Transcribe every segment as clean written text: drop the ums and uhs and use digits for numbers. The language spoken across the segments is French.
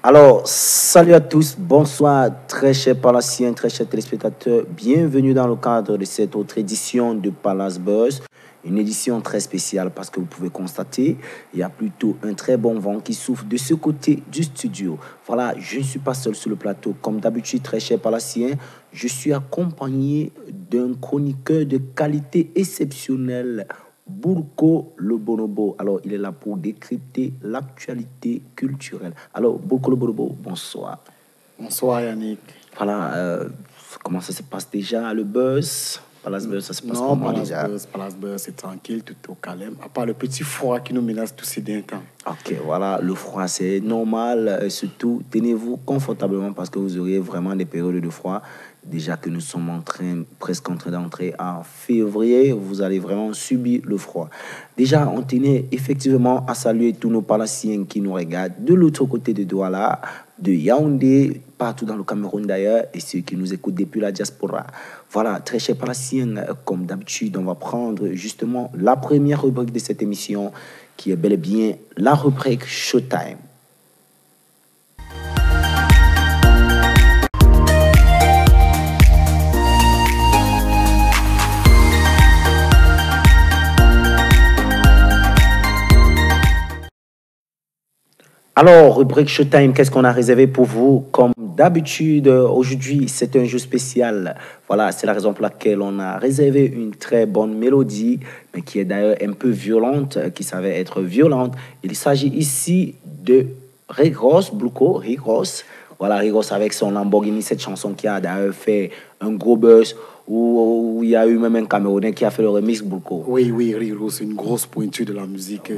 Alors, salut à tous, bonsoir, très chers palaciens, très chers téléspectateurs. Bienvenue dans le cadre de cette autre édition de Palace Buzz. Une édition très spéciale parce que vous pouvez constater, il y a plutôt un très bon vent qui souffle de ce côté du studio. Voilà, je ne suis pas seul sur le plateau. Comme d'habitude, très chers palaciens, je suis accompagné d'un chroniqueur de qualité exceptionnelle. Burko le Bonobo. Alors, il est là pour décrypter l'actualité culturelle. Alors, Burko le Bonobo, bonsoir. Bonsoir Yannick. Voilà, comment ça se passe déjà, le buzz? Palace Buzz, ça se passe comment déjà? Palace Buzz, c'est tranquille, tout au calme. À part le petit froid qui nous menace tous ces derniers temps. Ok, voilà, le froid, c'est normal. Surtout, tenez-vous confortablement parce que vous aurez vraiment des périodes de froid. Déjà que nous sommes presque en train d'entrer en février, vous allez vraiment subir le froid. Déjà, on tenait effectivement à saluer tous nos palaciens qui nous regardent de l'autre côté de Douala, de Yaoundé, partout dans le Cameroun d'ailleurs, et ceux qui nous écoutent depuis la diaspora. Voilà, très chers palaciens, comme d'habitude, on va prendre justement la première rubrique de cette émission, qui est bel et bien la rubrique Showtime. Alors, rubrique Showtime, qu'est-ce qu'on a réservé pour vous? Comme d'habitude, aujourd'hui, c'est un jeu spécial. Voilà, c'est la raison pour laquelle on a réservé une très bonne mélodie, mais qui est d'ailleurs un peu violente, qui savait être violente. Il s'agit ici de Rick Ross, Burko, Rick Ross. Voilà, Rick Ross avec son Lamborghini, cette chanson qui a d'ailleurs fait un gros buzz, où il y a eu même un Camerounais qui a fait le remix, Burko. Oui, Rick Ross, c'est une grosse pointure de la musique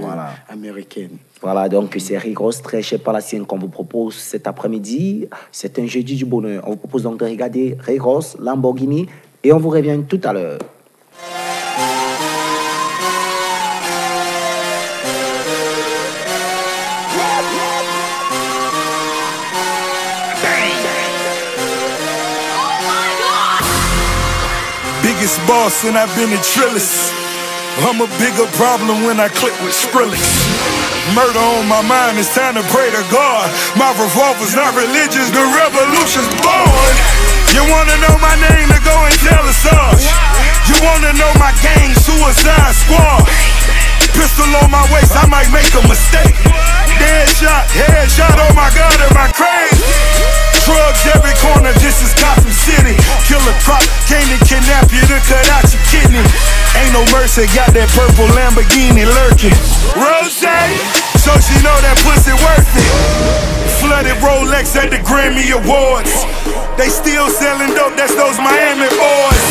américaine. Voilà, donc c'est Rick Ross, très cher palacienne, qu'on vous propose cet après-midi. C'est un jeudi du bonheur. On vous propose donc de regarder Rick Ross, Lamborghini, et on vous revient tout à l'heure. Biggest boss and I've been a Trillis. I'm a bigger problem when I click with Skrillex. Murder on my mind, it's time to pray to God. My revolver's not religious, the revolution's born. You wanna know my name, to go and tell us us. You wanna know my gang, Suicide Squad. Pistol on my waist, I might make a mistake. Headshot, oh my God, am I crazy? Drugs every corner, this is Gotham City. Killer Croc came to kidnap you to cut out your kidney. Ain't no mercy, got that purple Lamborghini lurking. Rose, so she know that pussy worth it. Flooded Rolex at the Grammy Awards. They still selling dope, that's those Miami boys.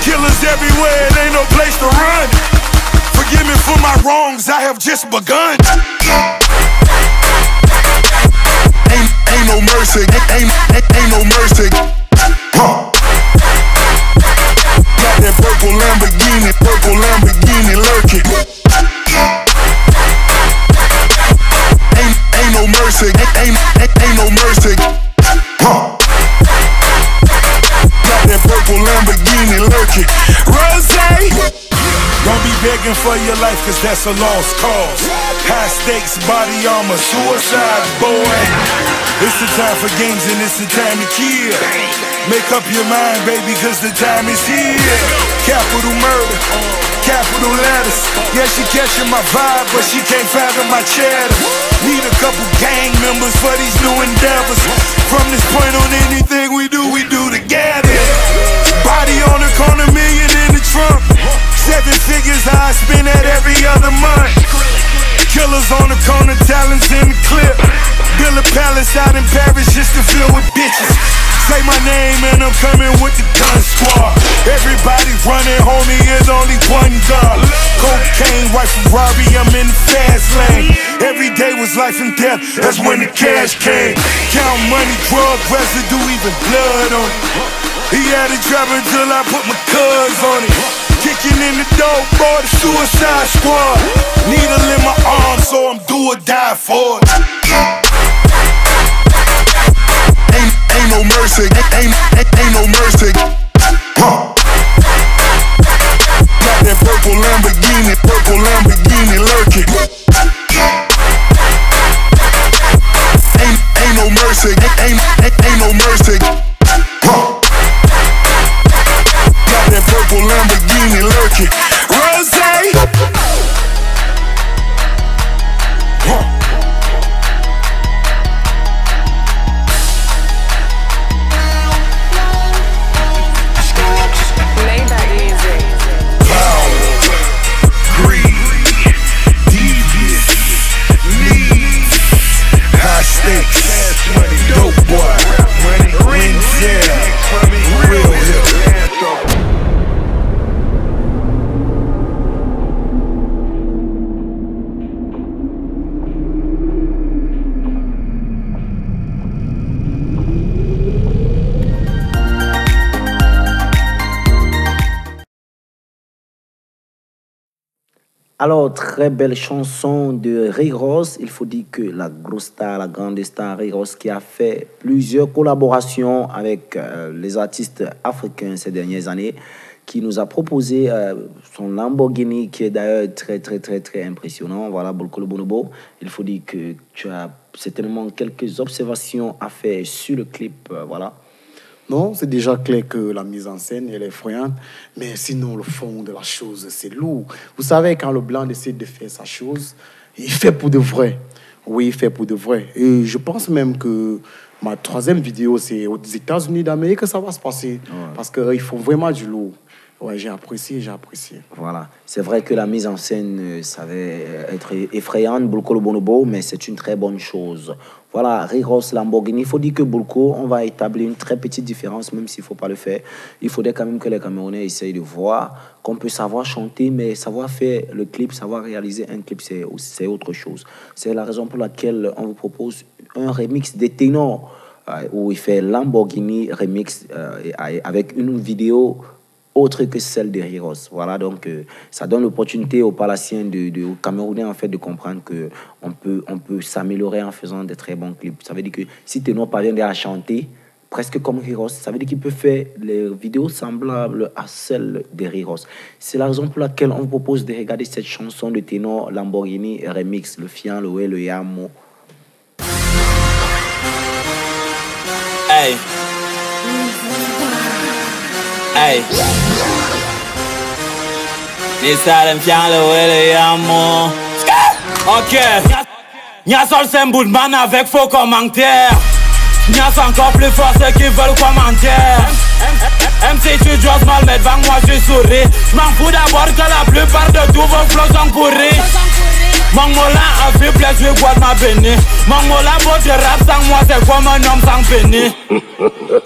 Killers everywhere, it ain't no place to run. Forgive me for my wrongs, I have just begun. Ain't no mercy, ain't no mercy. Got that purple Lamborghini lurking. Ain't no mercy, ain't no mercy. Got that purple Lamborghini lurking. Rose, don't be begging for your life, cause that's a lost cause. High stakes, body armor, suicide, boy. It's the time for games and it's the time to kill. Make up your mind, baby, cause the time is here. Capital murder, capital letters. Yeah, she catching my vibe, but she can't fathom my cheddar. Need a couple gang members for these new endeavors. From this point on, anything we do together. Body on the corner, million in the trunk. 7 figures, I spend that every other month. Killers on the corner, talents in the clip. Build a palace out in Paris just to fill with bitches. Say my name and I'm coming with the gun squad. Everybody running, homie, is only one gun. Cocaine, white Ferrari, I'm in the fast lane. Every day was life and death, that's when the cash came. Count money, drug residue, even blood on it. He had it dropping till I put my cuz on it. Kicking in the door, boy, the Suicide Squad. Needle in my arm, so I'm do or die for it. Ain't no mercy, ain't no mercy. Got that purple Lamborghini lurking. Ain't Alors, très belle chanson de Rick-Ross. Il faut dire que la grosse star, la grande star Rick-Ross qui a fait plusieurs collaborations avec les artistes africains ces dernières années, qui nous a proposé son Lamborghini qui est d'ailleurs très impressionnant. Voilà, Bolkolo Bonobo. Il faut dire que tu as certainement quelques observations à faire sur le clip. Voilà. Non, c'est déjà clair que la mise en scène, elle est effrayante. Mais sinon, le fond de la chose, c'est lourd. Vous savez, quand le blanc décide de faire sa chose, il fait pour de vrai. Oui, il fait pour de vrai. Et je pense même que ma troisième vidéo, c'est aux États-Unis d'Amérique que ça va se passer. Ouais. Parce qu'ils font vraiment du lourd. Ouais, j'ai apprécié. Voilà. C'est vrai que la mise en scène savait être effrayante, Bolkolo Bonobo, mais c'est une très bonne chose. Voilà, Rick-Ross, Lamborghini. Il faut dire que Bolko, on va établir une très petite différence, même s'il ne faut pas le faire. Il faudrait quand même que les Camerounais essayent de voir qu'on peut savoir chanter, mais savoir faire le clip, savoir réaliser un clip, c'est autre chose. C'est la raison pour laquelle on vous propose un remix des ténors, où il fait Lamborghini remix avec une vidéo autre que celle de Rick-Ross. Voilà, donc ça donne l'opportunité aux Palaciens, aux Camerounais en fait, de comprendre qu'on peut s'améliorer en faisant de très bons clips. Ça veut dire que si Ténor parvient à chanter, presque comme Rick-Ross, ça veut dire qu'il peut faire les vidéos semblables à celles de Rick-Ross. C'est la raison pour laquelle on vous propose de regarder cette chanson de Ténor Lamborghini remix, le Fian, le Oué, le Yamo. Hey. Hey, Nissan Fian le Wele Yamo. Ok, Nya sol Semboudman avec faux commentaires. Nya encore plus fort ceux qui veulent commentaire. MC tu dois mal mais devant moi je souris. J'm'en fous d'abord que la plupart de tous vos flots sont pourris. Mon mola a vu plaisir boire ma béni. Mon mola beau de rap sans moi c'est comme un homme sans pénis.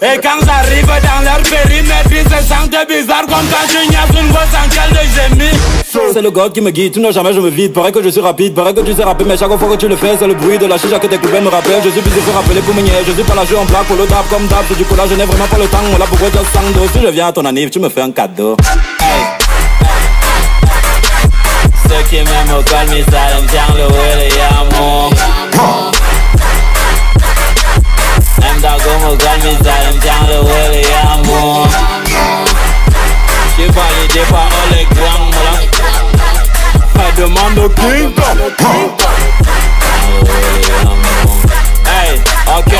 Et quand j'arrive dans leur périmètre ils se sentent bizarre comme quand je niaise une grosse enquête de génie. C'est le God qui me guide, tu n'as jamais je me vide. Paraît que je suis rapide, paraît que tu sais rapper. Mais chaque fois que tu le fais c'est le bruit de la chicha que tes copains me rappellent. Je suis busy pour rappeler pour me nier. Je suis pas là, je suis en blague pour le dab comme dab. C'est du coup là je n'ai vraiment pas le temps. On l'a pourquoi je sens d'eau. Si je viens à ton anniv tu me fais un cadeau. Hey. Ceux qui m'aiment au col, mais ça me tient le Wele Yamo. Aime d'accord au col, mais ça me tient le Wele Yamo. J'ai pas l'idée par les grands là. Elle demande au King. Hey, ok.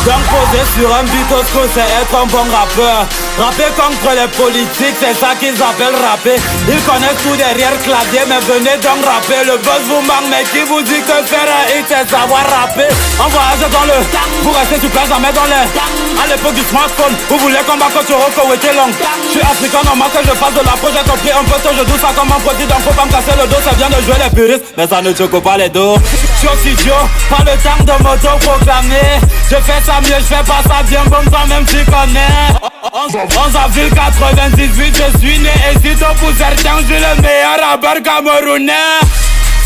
Donc poser sur un bitosco c'est être un bon rappeur. Rapper contre les politiques c'est ça qu'ils appellent rapper. Ils connaissent tout derrière clavier mais venez donc rapper. Le buzz vous manque mais qui vous dit que faire un hit c'est savoir rapper. On voyage dans le vous restez sur place jamais dans l'air. À l'époque du smartphone vous voulez combattre sur Rocco et long. Je suis africain normal que je fasse de la pro. J'ai compris un peu tôt je doute ça comme un produit. Donc faut pas me casser le dos. Ça vient de jouer les puristes mais ça ne choque pas les dos. Je suis aussi Joe, pas le temps de m'auto-proclamer. Je fais ça mieux, je fais pas ça bien bon toi-même tu connais. 11 avril 98 je suis né. Et si donc pour certains je suis le meilleur rappeur camerounais.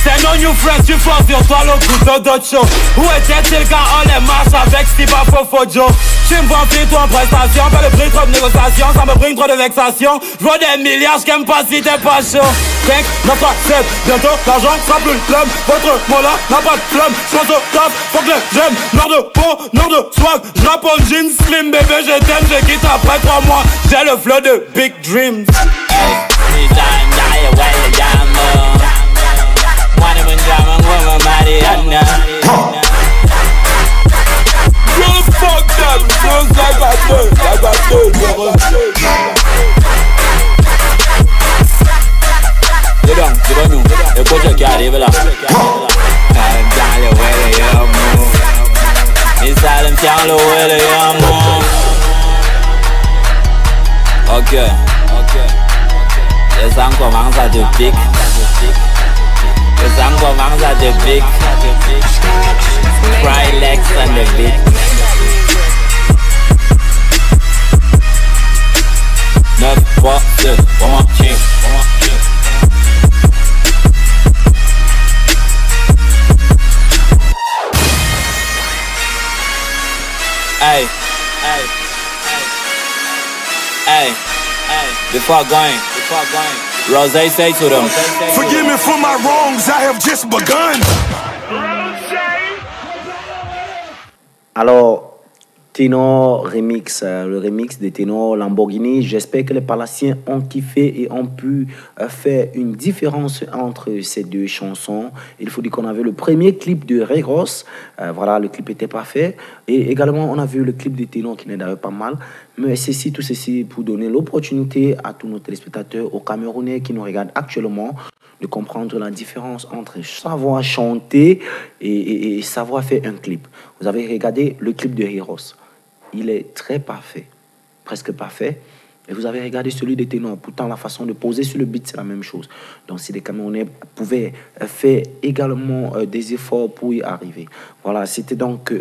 C'est no new friends, tu forces sur toi le couteau d'autre show. Où était-il quand on les marche avec Stiba Fofojo? Tu me vois plus toi en prestation, pas le prix trop de négociation, ça me bring trop de vexation. Je vois des milliards, j'aime pas si t'es pas chaud. 5, 9, 3, 7, bientôt l'argent sera plus le flamme. Votre mola n'a pas de flamme, j'pense au taf, faut que les j'aime. Nord de peau, nord de swag, j'rappe en jean slim, bébé je t'aime, je quitte après 3 mois. J'ai le flow de Big Dreams. Hey, anytime, die away, yamo. Wanna win diamond woman, Mariana. You fuck them, just like I do, qui arrive là. Dans le way, yo, mon. Ils allent dans le way, yo, mon. Ok. Les gens commencent à te piquer. Les gens commencent à te piquer. Cry Lex on the beat. Neuf, trois, deux, one more king. Hey, before going, Rosé say to them, Forgive me for my wrongs, I have just begun. Alors, Ténor Remix, le remix de Ténor Lamborghini. J'espère que les Palaciens ont kiffé et ont pu faire une différence entre ces deux chansons. Il faut dire qu'on avait le premier clip de Ray Ross. Voilà, le clip était parfait. Et également, on a vu le clip de Ténor qui n'est d'ailleurs pas mal. Mais tout ceci pour donner l'opportunité à tous nos téléspectateurs, aux Camerounais qui nous regardent actuellement, de comprendre la différence entre savoir chanter et savoir faire un clip. Vous avez regardé le clip de Heroes. Il est très parfait, presque parfait. Et vous avez regardé celui des Ténors. Pourtant, la façon de poser sur le beat, c'est la même chose. Donc, si les Camerounais pouvaient faire également des efforts pour y arriver. Voilà, c'était donc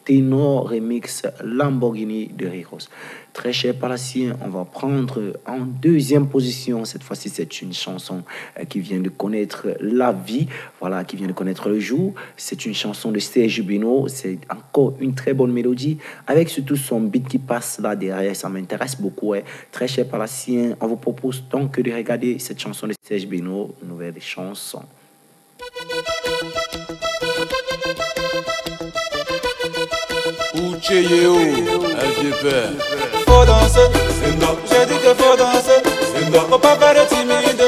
Ténor Remix Lamborghini de Heroes. Très cher Palaciens, on va prendre en deuxième position. Cette fois-ci, c'est une chanson qui vient de connaître la vie, voilà, qui vient de connaître le jour. C'est une chanson de Serge Beno. C'est encore une très bonne mélodie, avec surtout son beat qui passe là derrière. Ça m'intéresse beaucoup. Ouais. Très cher Palaciens, on vous propose donc de regarder cette chanson de Serge Beno, nouvelle chanson. Ouchéo, un vieux père. Faut danser, j'ai dit que faut danser, faut pas faire de timide,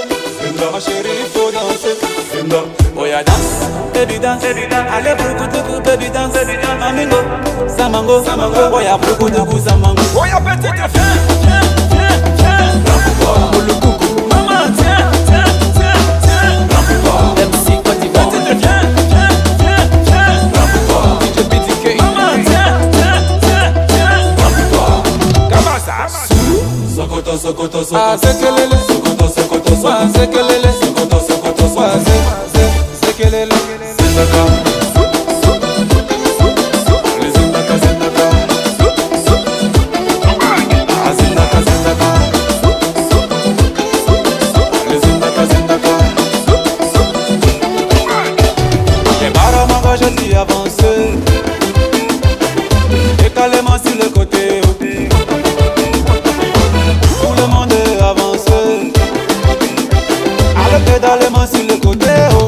ma chérie, faut danser. Oh ya danse, baby dance, allez beaucoup de coups, baby dance, mamingo, samango, oh ya beaucoup de coups, samango. Oh ya petite, viens, oh le coucou, maman, tiens, MC Côte d'Ivoire, petite, viens, DJ BTK, maman, tiens, Sokoto, Sokoto, Sokoto, ah, sekelele, Sokoto, Sokoto, Sokoto, sekelele, Sokoto, Sokoto, Sokoto, sekelele, Zindaka, les Zindaka, Zindaka, ah, Zindaka, Zindaka, les Zindaka, Zindaka. Les baramanga, je t'y avance, écalement sur le côté. Dans les mains sur le côté, oh.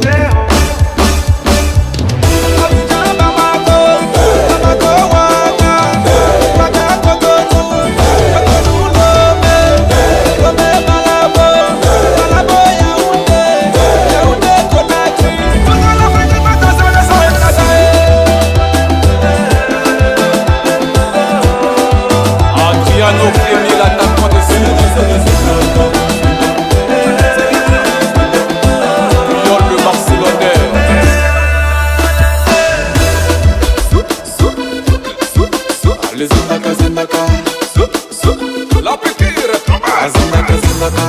Adriano Premier, l'attaquant de Sénégal. Les Zindaka, Zindaka, la piqûre, Zindaka, Zindaka,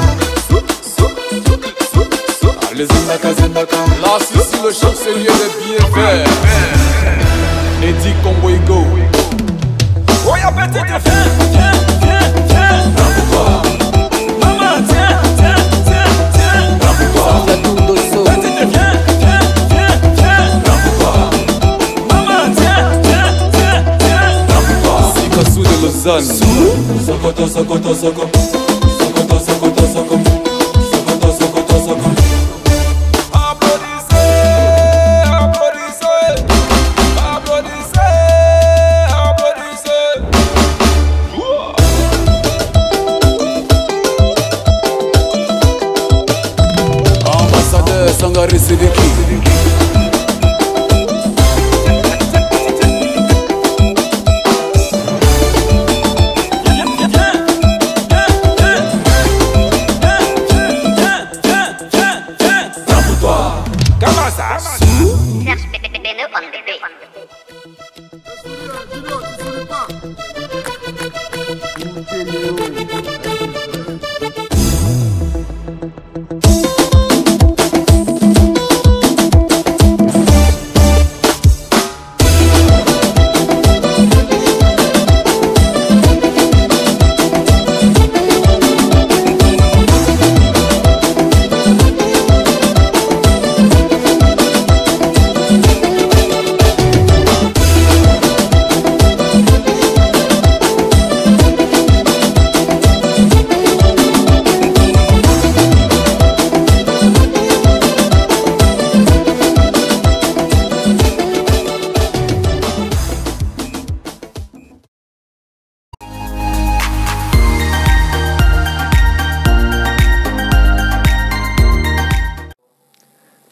les Zindaka, Zindaka. Là, si le chancelier est bien fait, Eddie Congo. Oh, y'a petite, viens, maman, tiens, ça tout dosso. Petite, viens, maman, tiens. Sous de Lausanne. Sokoto, Sokoto, Sokoto, Sokoto, Sokoto, Sokoto, Sokoto, Sokoto, Sokoto. Applaudissez, applaudissez, applaudissez, applaudissez. Ambassadeur Sangari Sidiki.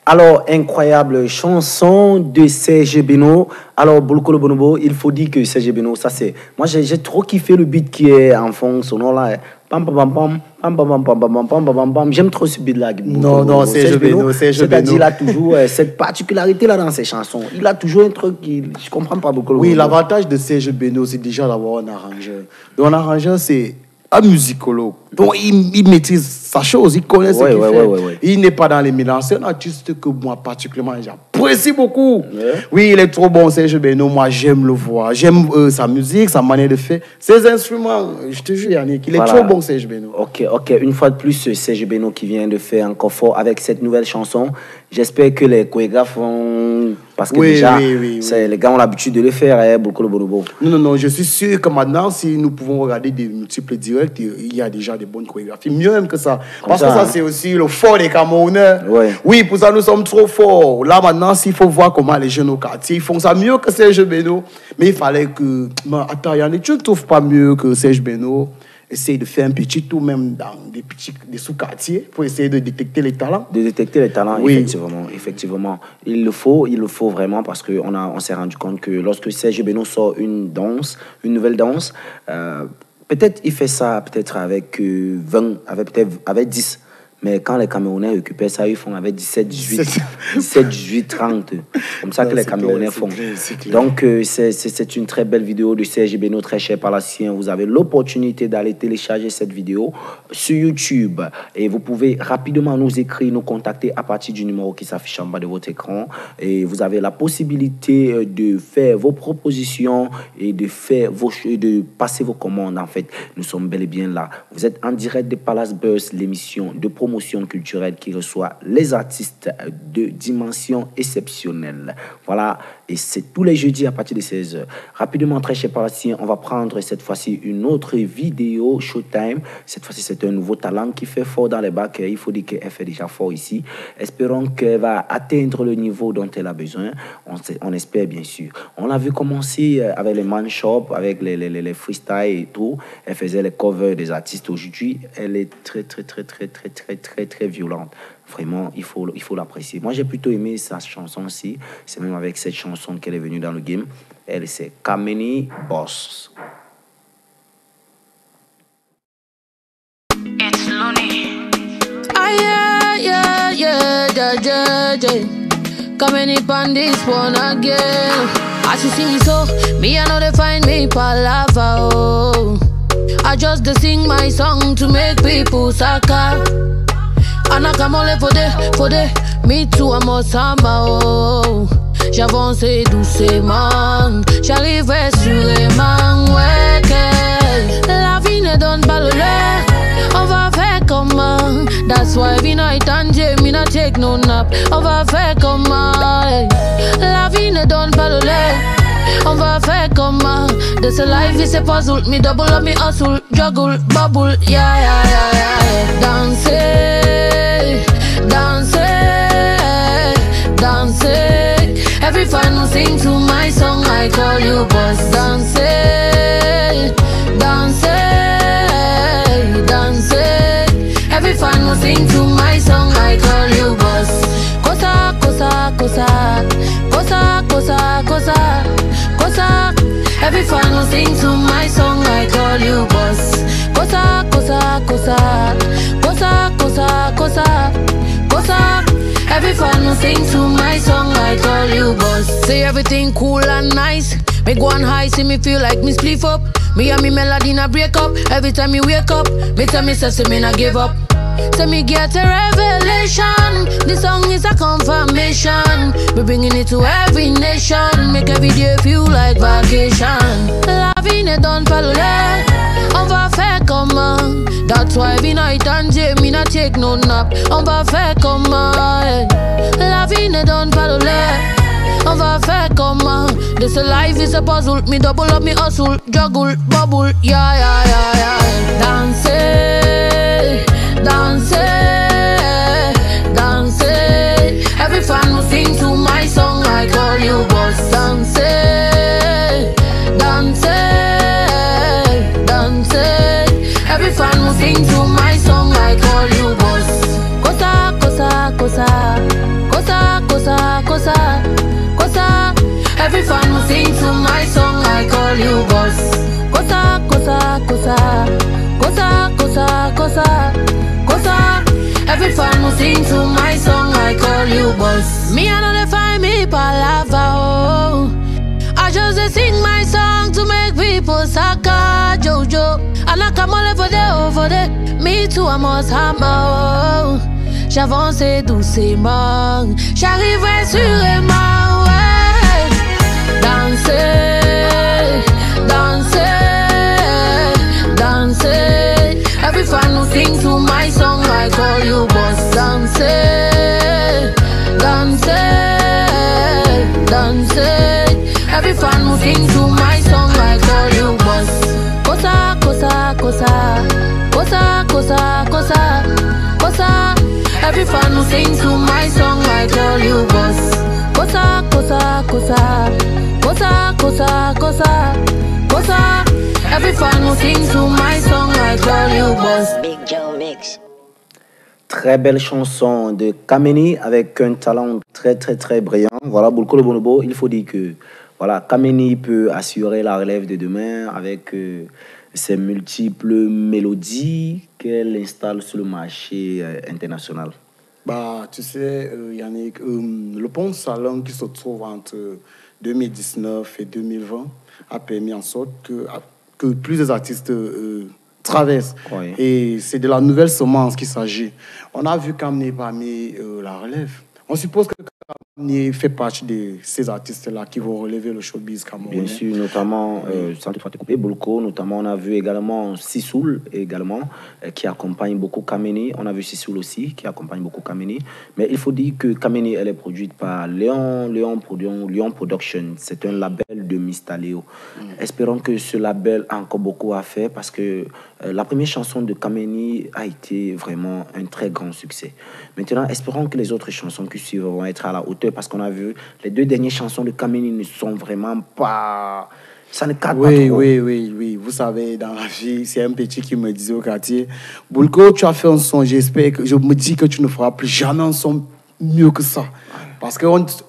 Alors, incroyable chanson de Serge Beno. Alors, Bolokolo Bonobo, il faut dire que Serge Beno, ça c'est... Moi, j'ai trop kiffé le beat qui est en fond sonore là. Pam, pam, pam, pam, pam, pam, pam, pam, pam, pam, pam. J'aime trop ce beat là. Non, Serge Beno, c'est-à-dire, il a toujours cette particularité là dans ses chansons. Il a toujours un truc je comprends pas beaucoup. Oui, l'avantage de Serge Beno, c'est déjà d'avoir un arrangeur. Donc, un arrangeur, c'est un musicologue. Donc, il maîtrise sa chose, il connaît ce qu'il fait. Il n'est pas dans les mélanges. C'est un artiste que moi, particulièrement, j'apprécie beaucoup. Oui, il est trop bon, Serge Beno. Moi, j'aime le voir. J'aime sa musique, sa manière de faire. Ses instruments, je te jure, Yannick, il est trop bon, Serge Beno. Ok. Une fois de plus, Serge Beno qui vient de faire encore fort avec cette nouvelle chanson. J'espère que les chorégraphes vont... Parce que déjà, les gars ont l'habitude de le faire, Bolokolo Bonobo. Non, je suis sûr que maintenant, si nous pouvons regarder des multiples directs, il y a déjà des bonnes chorégraphies. Mieux même que ça. Parce que ça, c'est aussi le fort des Camerounais. Oui, pour ça, nous sommes trop forts. Là, maintenant, s'il faut voir comment les jeunes au quartier, ils font ça mieux que Serge Beno. Mais il fallait que... Attends, Yannick, tu ne trouves pas mieux que Serge Beno? Essayer de faire un petit tour même dans des sous-quartiers pour essayer de détecter les talents. De détecter les talents, effectivement. Il le faut vraiment parce qu'on s'est rendu compte que lorsque Serge Beno sort une nouvelle danse, peut-être il fait ça peut-être avec 20, avec 10. Mais quand les Camerounais récupèrent ça, ils font avec 17, 18, 30. Comme ça que les Camerounais font. Donc, c'est une très belle vidéo de Serge Beno, très cher par la sienne. Vous avez l'opportunité d'aller télécharger cette vidéo sur YouTube. Et vous pouvez rapidement nous écrire, nous contacter à partir du numéro qui s'affiche en bas de votre écran. Et vous avez la possibilité de faire vos propositions et de passer vos commandes, en fait. Nous sommes bel et bien là. Vous êtes en direct de Palace Buzz, l'émission de promotion culturelle qui reçoit les artistes de dimension exceptionnelle. Voilà, et c'est tous les jeudis à partir de 16h. Rapidement, très cher Palatien, on va prendre cette fois-ci une autre vidéo Showtime. Cette fois-ci, c'est un nouveau talent qui fait fort dans les bacs. Il faut dire qu'elle fait déjà fort ici. Espérons qu'elle va atteindre le niveau dont elle a besoin. On espère bien sûr. On l'a vu commencer avec les man shop, avec les freestyles et tout. Elle faisait les covers des artistes. Aujourd'hui, elle est très violente. Vraiment, il faut l'apprécier. Moi, j'ai plutôt aimé sa chanson aussi. C'est même avec cette chanson qu'elle est venue dans le game. Elle, c'est Kameni Boss. It's Looney. Yeah. Kameni on this one again. As you see me so, me I know they find me palava, oh. I just sing my song to make people sucker. And I come only for day. Me too, I'm a samba, oh. J'avance doucement, j'arrive sûrement, ouais, que la vie ne donne pas le lait. On va faire comment? That's why every night and day, me not take no nap. On va faire comment? La vie ne donne pas le lait. On va faire comment? This life is a puzzle. Me double up, me hustle, juggle, bubble, yeah. Dance. Every fan will sing to my song. I call you boss. Dance. Every fan will sing to my song. I call you boss. Cosa. Every fan will sing to my song. I call you boss. Cosa. Every fan will sing to my song. I call you boss. Say everything cool and nice. Me go on high, see me feel like me split up. Me and me melody na break up. Every time me wake up, me tell me say me not give up. So me get a revelation. This song is a confirmation. Me bringing it to every nation. Make every day feel like vacation. La vie ne donne pas le lait. On va faire comment? That's why every night and day me not take no nap. On va faire comment? La vie ne donne pas le lait. On va faire comment? This life is a puzzle. Me double up, me hustle, juggle, bubble, yeah. Dance. Every fan will sing to my song. I call you boss. Dance. Every fan will sing to my song. I call you boss. Cosa. Kosa, Kosa, Kosa. Every fan who sing to my song, I call you boss. Me, I know they find me palava, oh. I just sing my song to make people saka, Jojo. And I come all over there. Me too, I must hammer, oh. J'avance doucement, j'arriverai sûrement, ouais. Danser, danser, danser. Every fan who sing to my song, I call you boss. Danser, danser, danser. Every fan who sing to my song, I call you boss. Kosa, kosa, kosa, kosa, kosa, kosa, kosa. Every fan who sing to my song, I call you boss. Kosa, kosa, kosa, kosa, kosa, kosa, kosa. Every fan who sing to my song, I call you boss. Big Joe Mix. Très belle chanson de Kameni avec un talent très brillant. Voilà, Boulko le Bonobo, il faut dire que voilà, Kameni peut assurer la relève de demain avec ses multiples mélodies qu'elle installe sur le marché international. Bah, tu sais, Yannick, le pont salon qui se trouve entre 2019 et 2020 a permis en sorte que plusieurs artistes traversent. Oui. Et c'est de la nouvelle semence qu'il s'agit. On a vu Kameni parmi la relève. On suppose que Kameni fait partie de ces artistes-là qui vont relever le showbiz camerounais. Bien sûr, notamment, sans te couper, Bolko, notamment on a vu également Sissoul également, qui accompagne beaucoup Kameni. On a vu Sissoul aussi, qui accompagne beaucoup Kameni. Mais il faut dire que Kameni, elle est produite par Léon Production. C'est un label de Mistaleo. Espérons que ce label a encore beaucoup à faire parce que la première chanson de Kameni a été vraiment un très grand succès. Maintenant, espérons que les autres chansons qui suivent vont être à la hauteur parce qu'on a vu les deux dernières chansons de Kameni ne sont vraiment pas... Ça ne cadre pas trop. Oui. Vous savez, dans la vie, c'est un petit qui me disait au quartier, Boulko, tu as fait un son, j'espère que je me dis que tu ne feras plus jamais un son mieux que ça. Parce que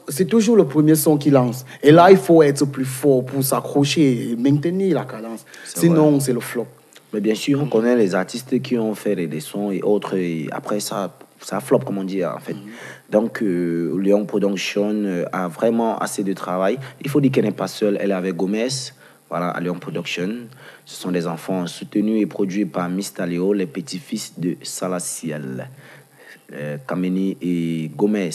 c'est toujours le premier son qu'il lance. Et là, il faut être plus fort pour s'accrocher et maintenir la cadence. Sinon, c'est le flop. Mais bien sûr, on connaît les artistes qui ont fait des sons et autres. Et après, ça flop, comme on dit, en fait. Donc, Léon Production a vraiment assez de travail. Il faut dire qu'elle n'est pas seule. Elle est avec Gomez, voilà, à Léon Production. Ce sont des enfants soutenus et produits par Mistaleo, les petits-fils de Salaciel. Kameni et Gomez.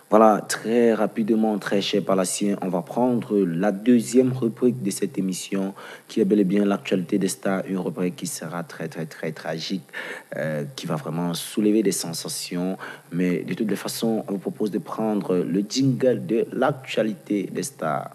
Voilà, très rapidement, très cher Palassien, on va prendre la deuxième rubrique de cette émission qui est bel et bien l'actualité des stars, une rubrique qui sera très tragique, qui va vraiment soulever des sensations. Mais de toutes les façons, on vous propose de prendre le jingle de l'actualité des stars.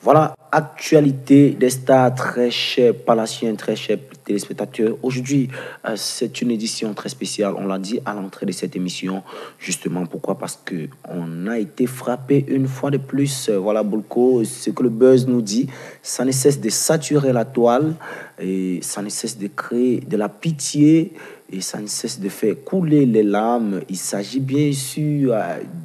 Voilà, actualité des stars, très chers Palassiens, très chers téléspectateurs. Aujourd'hui, c'est une édition très spéciale. On l'a dit à l'entrée de cette émission. Justement, pourquoi? Parce qu'on a été frappé une fois de plus. Voilà, Boulko, ce que le buzz nous dit, ça ne cesse de saturer la toile et ça ne cesse de créer de la pitié et ça ne cesse de faire couler les larmes. Il s'agit bien sûr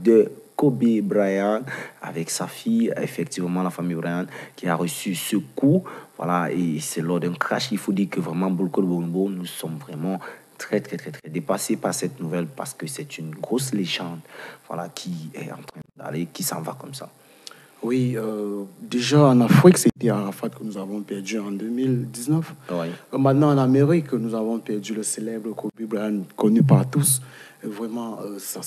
de Kobe Bryant avec sa fille, effectivement la famille Bryant qui a reçu ce coup, voilà, et c'est lors d'un crash. Il faut dire que vraiment Boulko de Bongo, nous sommes vraiment très dépassés par cette nouvelle parce que c'est une grosse légende, voilà, qui est en train d'aller, qui s'en va comme ça. Oui, déjà en Afrique, c'était Arafat que nous avons perdu en 2019. Oui. Maintenant en Amérique, nous avons perdu le célèbre Kobe Bryant, connu par tous. Vraiment, ça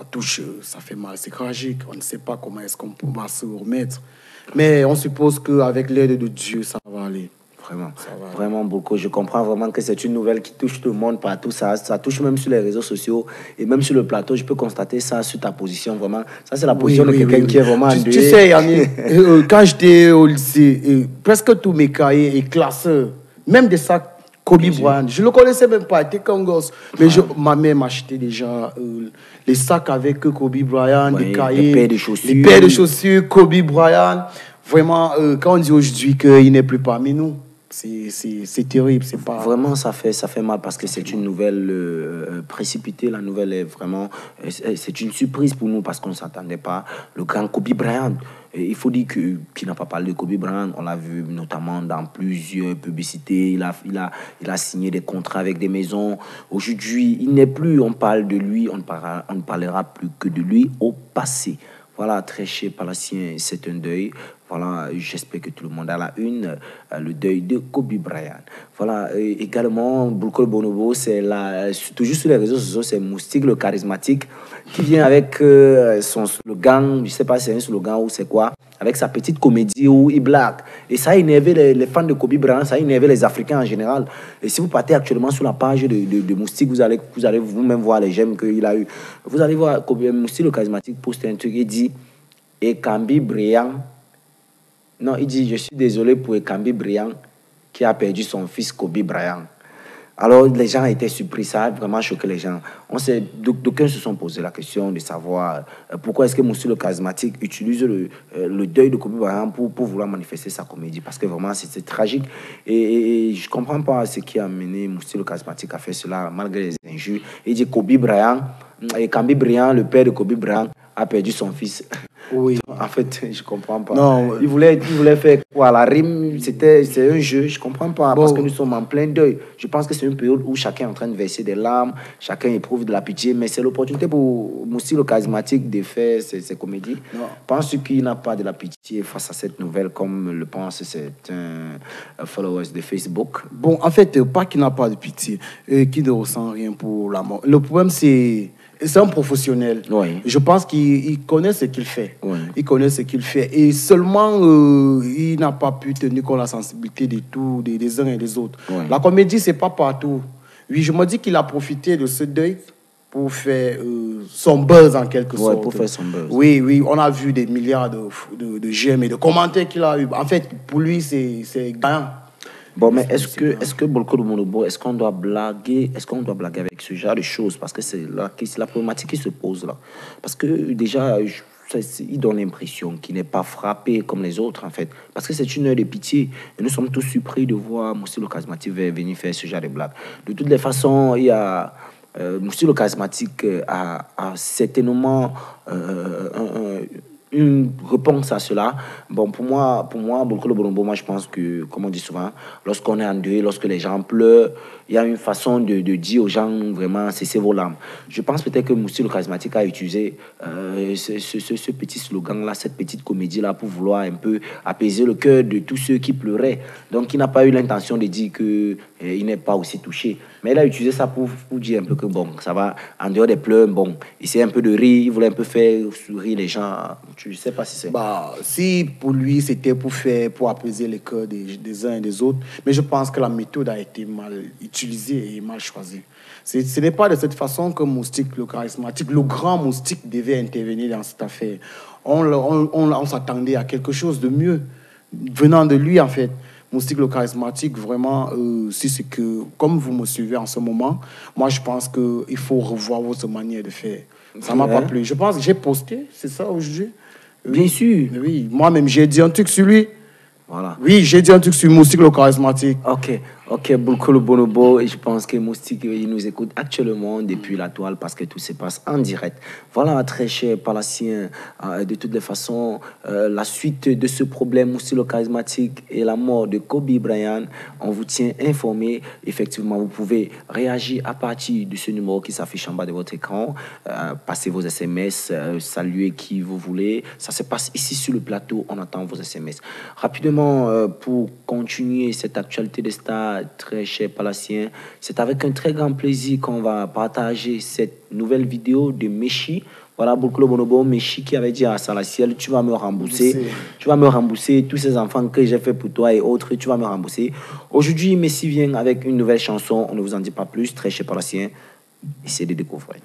touche, ça fait mal, c'est tragique. On ne sait pas comment est-ce qu'on va se remettre. Mais on suppose qu'avec l'aide de Dieu, ça va aller. Vraiment beaucoup. Je comprends vraiment que c'est une nouvelle qui touche tout le monde partout. Ça touche même sur les réseaux sociaux et même sur le plateau. Je peux constater ça sur ta position, vraiment. Ça, c'est la position de quelqu'un qui est vraiment tu sais, Yannick, quand j'étais au lycée, presque tous mes cahiers et classeurs, même des sacs Kobe Bryant, je ne le connaissais même pas, j'étais qu'un gosse. Mais ma mère m'achetait déjà les sacs avec Kobe Bryant, des cahiers, les paires de chaussures, Kobe Bryant. Vraiment, quand on dit aujourd'hui qu'il n'est plus parmi nous, c'est terrible, c'est pas... Vraiment, ça fait mal parce que c'est une nouvelle précipitée. La nouvelle est vraiment... c'est une surprise pour nous parce qu'on ne s'attendait pas. Le grand Kobe Bryant, il faut dire qu'il n'a pas parlé de Kobe Bryant. On l'a vu notamment dans plusieurs publicités. Il a signé des contrats avec des maisons. Aujourd'hui, il n'est plus... On parle de lui, on ne parlera plus que de lui au passé. Voilà, très cher Palassien, c'est un deuil. Voilà, j'espère que tout le monde a la une, le deuil de Kobe Bryant. Voilà, également, Brooklyn Bonobo, c'est toujours sur les réseaux sociaux, c'est Moustique le charismatique qui vient avec son slogan, je ne sais pas si c'est un slogan ou c'est quoi, avec sa petite comédie où il blague. Et ça a énervé les fans de Kobe Bryant, ça a énervé les Africains en général. Et si vous partez actuellement sur la page de Moustique, vous allez vous-même voir les j'aime qu'il a eu. Vous allez voir Moustique le charismatique poste un truc et dit « Et Kobe Bryant ». Non, il dit, je suis désolé pour Ekambi Bryant qui a perdu son fils Kobe Bryant. Alors, les gens étaient surpris, ça a vraiment choqué les gens. D'aucuns se sont posé la question de savoir pourquoi est-ce que Moussi le charismatique utilise le deuil de Kobe Bryant pour vouloir manifester sa comédie. Parce que vraiment, c'est tragique. Et je ne comprends pas ce qui a amené Moussi le charismatique à faire cela, malgré les injures. Il dit Kobe Bryant, et Ekambi Bryant, le père de Kobe Bryant, a perdu son fils. Oui. En fait, je comprends pas. Non. Il voulait faire quoi? La rime, c'est un jeu, je comprends pas. Bon. Parce que nous sommes en plein deuil. Je pense que c'est une période où chacun est en train de verser des larmes, chacun éprouve de la pitié, mais c'est l'opportunité pour Moussi le charismatique de faire ses comédies. Non. Pense qu'il n'a pas de la pitié face à cette nouvelle, comme le pense certains followers de Facebook. Bon, en fait, pas qu'il n'a pas de pitié, qu'il ne ressent rien pour la mort. Le problème, c'est un professionnel. Oui. Je pense qu'il connaît ce qu'il fait. Oui. Il connaît ce qu'il fait. Et seulement, il n'a pas pu tenir compte de la sensibilité des uns et des autres. Oui. La comédie, c'est pas partout. Oui, je me dis qu'il a profité de ce deuil pour faire son buzz en quelque sorte. Pour faire son buzz. Oui, oui, on a vu des milliards de j'aime et de commentaires qu'il a eu. En fait, pour lui, c'est gagnant. Bon, mais est-ce que Bolko de Monobo, est-ce qu'on doit blaguer avec ce genre de choses? Parce que c'est la problématique qui se pose là. Parce que déjà, il donne l'impression qu'il n'est pas frappé comme les autres, en fait. Parce que c'est une heure de pitié. Et nous sommes tous surpris de voir Moussi le charismatique venir faire ce genre de blague. De toutes les façons, il y a... Moussi le charismatique a certainement une réponse à cela. Bon, pour moi, beaucoup le bonbon, moi je pense que, comme on dit souvent, lorsqu'on est en deuil, lorsque les gens pleurent, il y a une façon de dire aux gens vraiment cessez vos larmes. Je pense peut-être que Moussi le charismatique a utilisé ce petit slogan-là, cette petite comédie-là pour vouloir un peu apaiser le cœur de tous ceux qui pleuraient. Donc il n'a pas eu l'intention de dire qu'il n'est pas aussi touché. Mais il a utilisé ça pour dire un peu que bon, ça va, en dehors des pleurs, bon, il essayait un peu de rire, il voulait un peu faire sourire les gens. Je ne sais pas si c'est... Si pour lui, c'était pour apaiser les cœurs des uns et des autres, mais je pense que la méthode a été mal utilisée et mal choisie. Ce n'est pas de cette façon que Moustique, le charismatique, le grand Moustique devait intervenir dans cette affaire. On s'attendait à quelque chose de mieux venant de lui, en fait. Moustique le charismatique, vraiment, si c'est que, comme vous me suivez en ce moment, moi je pense qu'il faut revoir votre manière de faire. Ça ne m'a pas plu. Je pense que j'ai posté, c'est ça aujourd'hui? Bien sûr. Oui, moi-même j'ai dit un truc sur lui. Voilà. Oui, j'ai dit un truc sur Moustique le charismatique. Ok, beaucoup le bonobo. Et je pense que Moustique, il nous écoute actuellement depuis la toile parce que tout se passe en direct. Voilà, très cher Palassien. De toutes les façons, la suite de ce problème, Moustique le charismatique et la mort de Kobe Bryant, on vous tient informé. Effectivement, vous pouvez réagir à partir de ce numéro qui s'affiche en bas de votre écran. Passez vos SMS, saluez qui vous voulez. Ça se passe ici sur le plateau. On attend vos SMS. Rapidement, pour continuer cette actualité des stars, très cher Palassien, c'est avec un très grand plaisir qu'on va partager cette nouvelle vidéo de Messi. Voilà, beaucoup de bonobo, Messi qui avait dit à Salaciel, tu vas me rembourser. Tu vas me rembourser tous ces enfants que j'ai fait pour toi et autres, tu vas me rembourser. Aujourd'hui, Messi vient avec une nouvelle chanson. On ne vous en dit pas plus, très cher Palassien. Essayez de découvrir.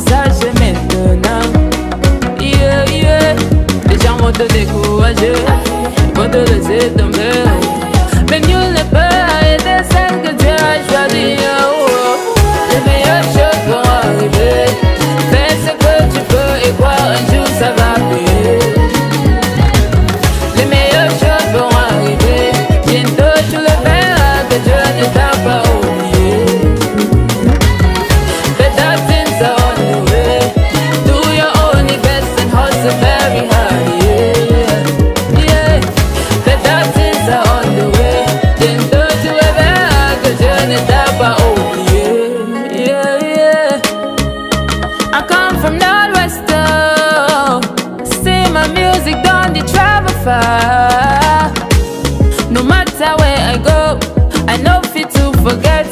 sage maintenant. Yeah, yeah. Les gens vont te décourager, vont te laisser tomber. Mais nul ne peut arrêter celle que Dieu a choisie. Les meilleures choses vont arriver. Fais ce que tu peux et crois un jour ça va payer. Les meilleures choses vont arriver. Bientôt tu le verras que Dieu ne t'a pas oublié. Better things are on the way. Do your only best and hustle very hard. Yeah, yeah. Better things are on the way. Bientôt tu le verras que Dieu ne t'a pas oublié. Yeah, yeah. I come from Northwest. See my music done the travel far. No matter where I go, I know fit to forget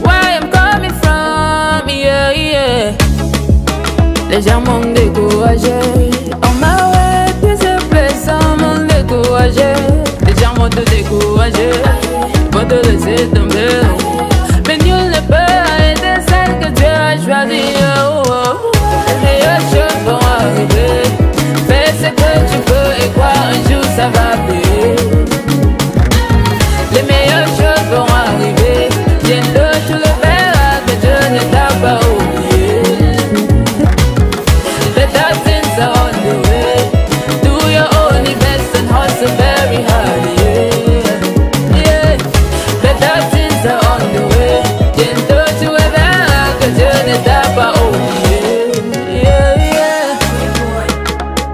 where I'm coming from. Yeah, yeah. Les gens m'ont découragé. On my way, plusieurs personnes m'ont découragé. Les gens vont te décourager, vont te laisser tomber. Mais nul ne peut arrêter celle que Dieu a choisie. Oh, oh. Les meilleures choses vont arriver. Fais ce que tu peux et crois un jour ça va payer. Les meilleures choses vont arriver. Bientôt tu le verras que Dieu ne t'a pas oublié. Better things are on the way. Do your only best and hustle very hard. Yeah, yeah. Better things are on the way. Bientôt tu le verras que Dieu ne t'a pas oublié. Yeah, yeah.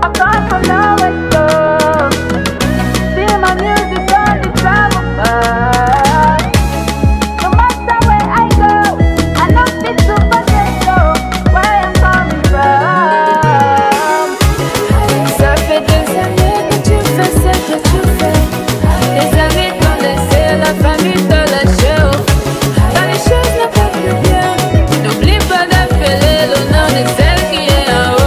I come from nowhere, so see my music on the travel far. No matter where I go, I know fit to forget where I'm coming from. Ça fait des années que tu fais ce que tu fais. Les amis t'ont laissé, la famille te lâche. Quand les choses ne vont plus bien, n'oublie pas d'appeler le nom de celle qui est en haut.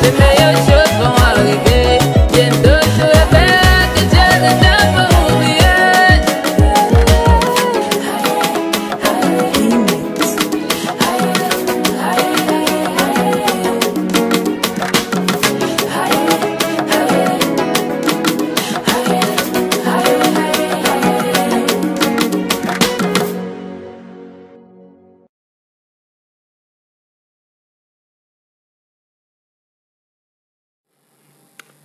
Les meilleures choses vont arriver. Bientôt tu verras que Dieu ne t'a pas oublié.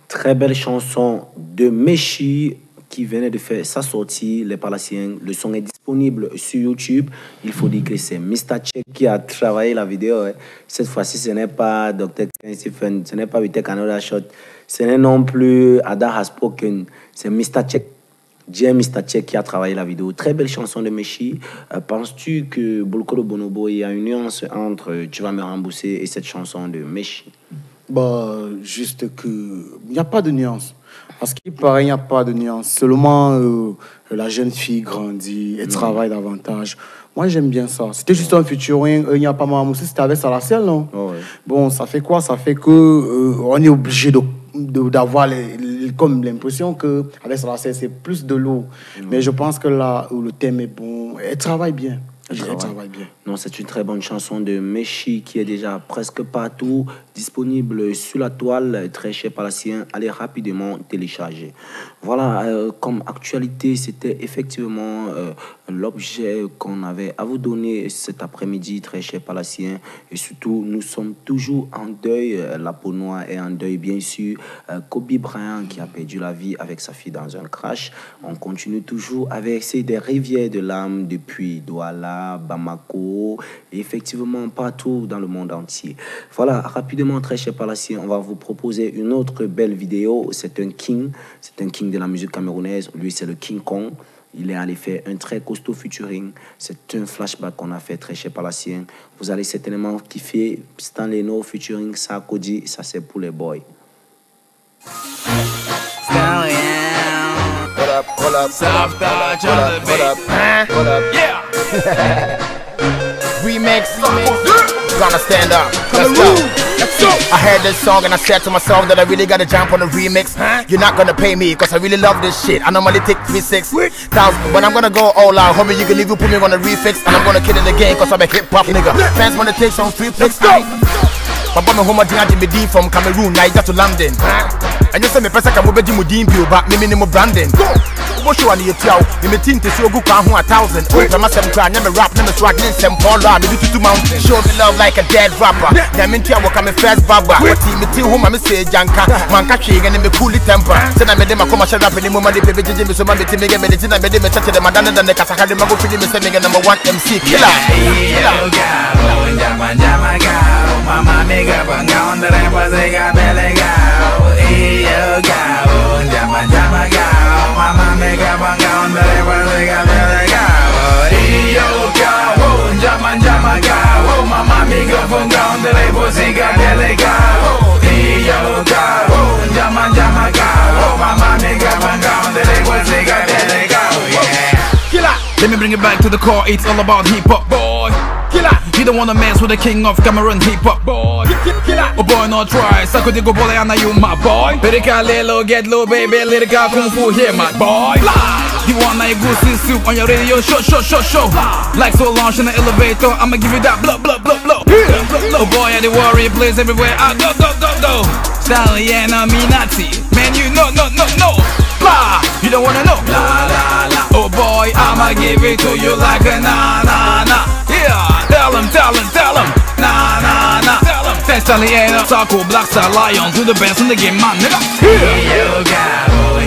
Très belle chanson de Meshi qui venait de faire sa sortie, Les Palaciens. Le son est disponible sur YouTube. Il faut dire que c'est Mr. Check qui a travaillé la vidéo. Hein. Cette fois-ci, ce n'est pas Dr. Stephen, ce n'est pas We Take Another Shot, ce n'est non plus Ada Has Spoken, c'est Mr. Check. Mr. Check qui a travaillé la vidéo. Très belle chanson de Meshi. Penses-tu que Bolkoro Bonobo, il y a une nuance entre Tu vas me rembourser et cette chanson de Meshi? Bah, juste que il n'y a pas de nuance. Parce qu'il paraît, il n'y a pas de nuance. Seulement, la jeune fille grandit et travaille davantage. Moi, j'aime bien ça. C'était juste un featuring. Il n'y a pas mal. C'était avec Salacel, non? Oh, ouais. Bon, ça fait quoi? Ça fait que on est obligé d'avoir comme l'impression qu'avec Salacel, c'est plus de l'eau. Mais je pense que là où le thème est bon, elle travaille bien. Elle travaille bien. Non, c'est une très bonne chanson de Meshi qui est déjà presque partout, disponible sur la toile, très cher Palacien. Allez rapidement télécharger. Voilà, comme actualité, c'était effectivement l'objet qu'on avait à vous donner cet après-midi, très cher Palacien. Et surtout, nous sommes toujours en deuil. La peau noire est en deuil, bien sûr. Kobe Bryant qui a perdu la vie avec sa fille dans un crash. On continue toujours avec des rivières de larmes depuis Douala, Bamako, et effectivement partout dans le monde entier. Voilà, rapidement, très cher Palacien, on va vous proposer une autre belle vidéo. C'est un king de la musique camerounaise. Lui, c'est le King Kong. Il est allé faire un très costaud featuring. C'est un flashback qu'on a fait, très cher Palacien. Vous allez certainement kiffer. Stan Leno featuring Sarkozy, ça c'est pour les boys. Pull up, South Dodge on the beat. Yeah. Remix. gonna stand up. Let's go. I heard this song and I said to myself that I really gotta jump on the remix. You're not gonna pay me cause I really love this shit. I normally take 3,600, but I'm gonna go all out. Homie, you can even put me on a refix, and I'm gonna kill it again cause I'm a hip hop nigga. Fans wanna take some free flicks. My boy, my home, Jimmy D from Cameroon, Niger to London. And you say me person can move Jimmy D but me minimum branding. What show I need to tell? You may think to show good 1,000. Oh, I'm a seven cry, never rap, never swag, never Paul, me do to mountain. Show me love like a dead rapper. Then me tell what I'm a first baba. What team me tell home, I'm a say Janka. Man, catching and me cool temper. Then I made them a commercial rap in the moment, the baby Jimmy, so my baby make medicine, I made them touch them, and then the Casaka, the Mago Philip, sending a number 1 MC killer. Mama make up and down the rapper, they got belly go. Yo, go, jama, jama, go. Mama make up and down the rapper, they got belly go. Yo, go, jama, jama, go. Mama make up and down the rapper, they got belly go. Yo, go, jama, jama, go. Mama make up and down the rapper, they got belly go. Killer, let me bring it back to the core. It's all about hip hop, boy. Killer, you don't wanna mess with the king of Cameroon hip hop, boy. Killer, oh boy, no try. Sako de go bole ana you my boy. Lyrical lelo, get low, baby. Lyrical kung fu here, my boy. You want a goosey soup on your radio show. Like so launch in the elevator, I'ma give you that blow. Oh boy, I the warrior plays everywhere. I go. Stallion, Nazi. Man, you know, no. Blah, you don't wanna know. La. Oh boy, I'ma give it to you like a na. Yeah, tell him. Nah. Tell him. Thanks, Stallion, Taco, Black Star, Lion, to the best in the game, man, nigga. Yo, go,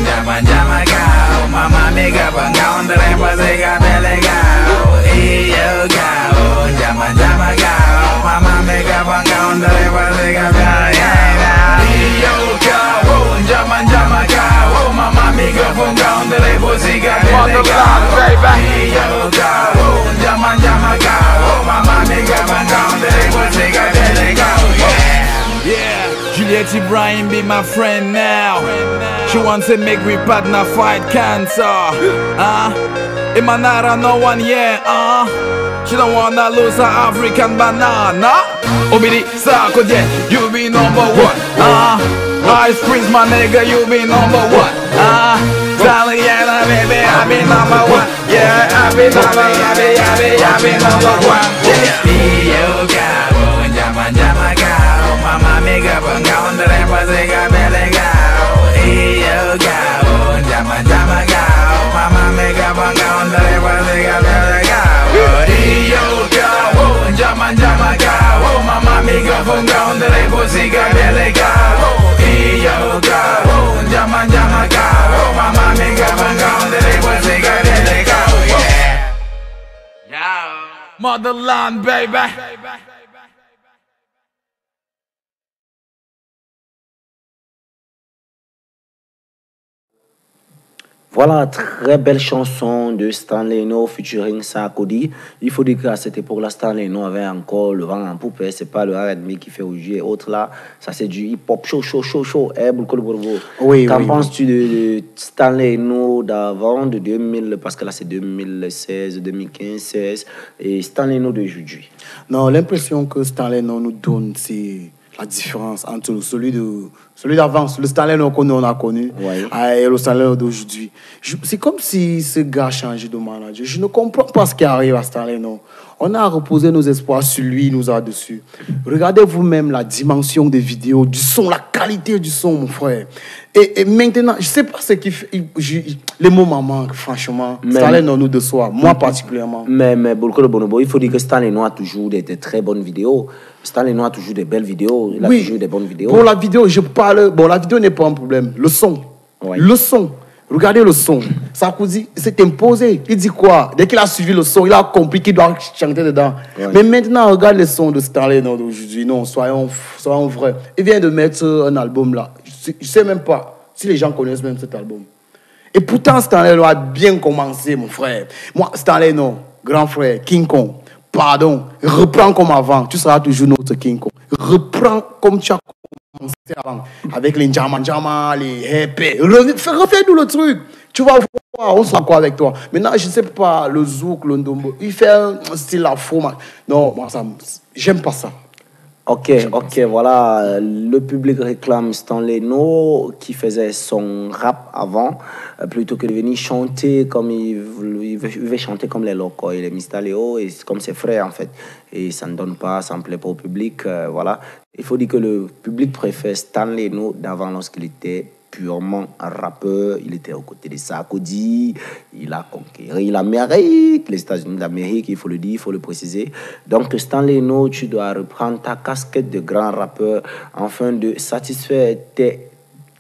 jama, go. Mama, make up and go on the rapper, they got belly go. Yo, go, jama, go. Mama, make up and go on the rapper, they got belly go. Yo, go, jama, go. Mama, make up and go on the rapper, they got belly go. Yo, go, jama, go. Mama, make up and go on the rapper, they got belly go. Yeah, Juliette Ibrahim be my friend now. She wants to make we partner fight cancer. Imanara no one she don't wanna lose her African banana. Obidi Sako, yeah, you be number 1. Ice Prince, my nigga, you be number 1. Stallion, baby, I be number 1. Yeah, I be number 1. Yo, go, jama, go. Mama make up and go on the rapper, they got belly go. Yo, go, jama, go. Mama make up and go on the rapper, they got belly go. Yo, go, jama, go. Mama make up and go on the rapper, they got belly go. Yo, go, jama, go. Mama make up and go on the rapper, they got belly go. Yeah. Motherland, baby. Voilà, très belle chanson de Stanley No featuring Sarkodie. Il faut dire qu'à cette époque-là, Stanley No avait encore le vent en poupe. C'est pas le R&B qui fait aujourd'hui et autres là. Ça, c'est du hip-hop chaud. Oui, Qu'en penses-tu de Stanley No d'avant, de 2000, parce que là, c'est 2016, 2015, 16, et Stanley No d'aujourd'hui? Non, l'impression que Stanley No nous donne, c'est la différence entre celui d'avant, le Stanley No qu'on a connu, et le Stanley No d'aujourd'hui. C'est comme si ce gars a changé de manager. Je ne comprends pas ce qui arrive à Stanley No. On a reposé nos espoirs sur lui, il nous a dessus. Regardez vous-même la dimension des vidéos, du son, la qualité du son, mon frère. Et maintenant, je ne sais pas ce qui fait. Les mots m'en manquent, franchement. Stanley No nous déçoit, moi particulièrement. Mais beaucoup de bonobo, il faut dire que Stanley No a toujours des très bonnes vidéos. Stanley No a toujours des belles vidéos. Il a toujours des bonnes vidéos. Pour la vidéo, je parle. Bon, la vidéo n'est pas un problème. Le son. Le son. Regardez le son. Sarkozy s'est imposé. Il dit quoi? Dès qu'il a suivi le son, il a compris qu'il doit chanter dedans. Mais maintenant, regarde les sons de Stanley No d'aujourd'hui. Non, soyons vrais. Il vient de mettre un album là. Je ne sais même pas si les gens connaissent même cet album. Et pourtant, Stanley No a bien commencé, mon frère. Moi, Stanley No, grand frère, King Kong, pardon, reprends comme avant. Tu seras toujours notre King Kong. Reprends comme tu as commencé avant. Avec les Jama, les épées. Refais-nous le truc. Tu vas voir, on sera quoi avec toi. Maintenant, je ne sais pas, le zouk, le ndombo, il fait un style afro. Non, moi, j'aime pas ça. Ok, voilà. Le public réclame Stanley No qui faisait son rap avant, plutôt que de venir chanter comme il veut chanter comme les locaux. Il est Mr. Léo et comme ses frères en fait. Et ça ne donne pas, ça ne plaît pas au public. Voilà. Il faut dire que le public préfère Stanley No d'avant lorsqu'il était purement un rappeur. Il était aux côtés de Sarkozy, il a conquéri l'Amérique, les États-Unis d'Amérique, il faut le dire, il faut le préciser. Donc Stanley No, tu dois reprendre ta casquette de grand rappeur afin de satisfaire tes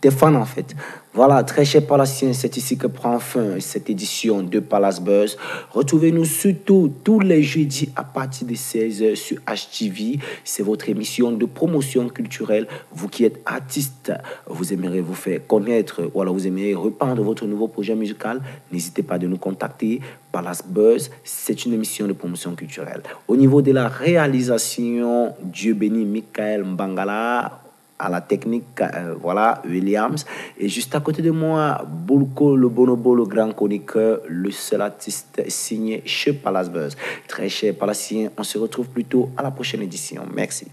fans en fait. Voilà, très chers Palaciens, c'est ici que prend fin cette édition de Palace Buzz. Retrouvez-nous surtout tous les jeudis à partir de 16h sur HTV. C'est votre émission de promotion culturelle. Vous qui êtes artiste, vous aimeriez vous faire connaître ou alors vous aimeriez reprendre votre nouveau projet musical, n'hésitez pas de nous contacter. Palace Buzz, c'est une émission de promotion culturelle. Au niveau de la réalisation, Dieu bénit Michael Mbangala. À la technique, voilà, Williams. Et juste à côté de moi, Boulko, le bonobo, le grand chroniqueur, le seul artiste signé chez Palace Buzz. Très cher Palacien, on se retrouve plutôt à la prochaine édition. Merci.